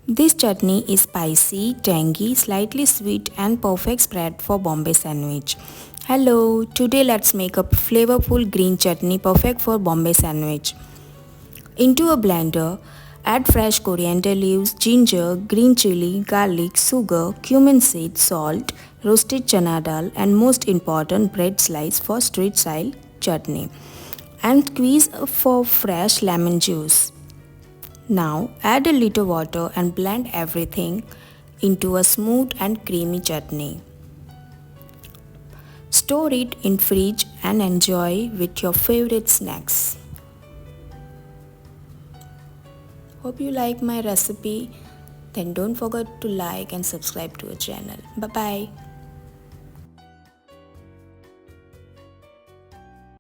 This chutney is spicy, tangy, slightly sweet and perfect spread for Bombay sandwich. Hello, today let's make a flavorful green chutney perfect for Bombay sandwich. Into a blender, add fresh coriander leaves, ginger, green chili, garlic, sugar, cumin seed, salt, roasted chana dal and most important bread slice for street style chutney and squeeze for fresh lemon juice. Now add a little water and blend everything into a smooth and creamy chutney. Store it in fridge and enjoy with your favorite snacks. Hope you like my recipe. Then don't forget to like and subscribe to our channel. Bye bye.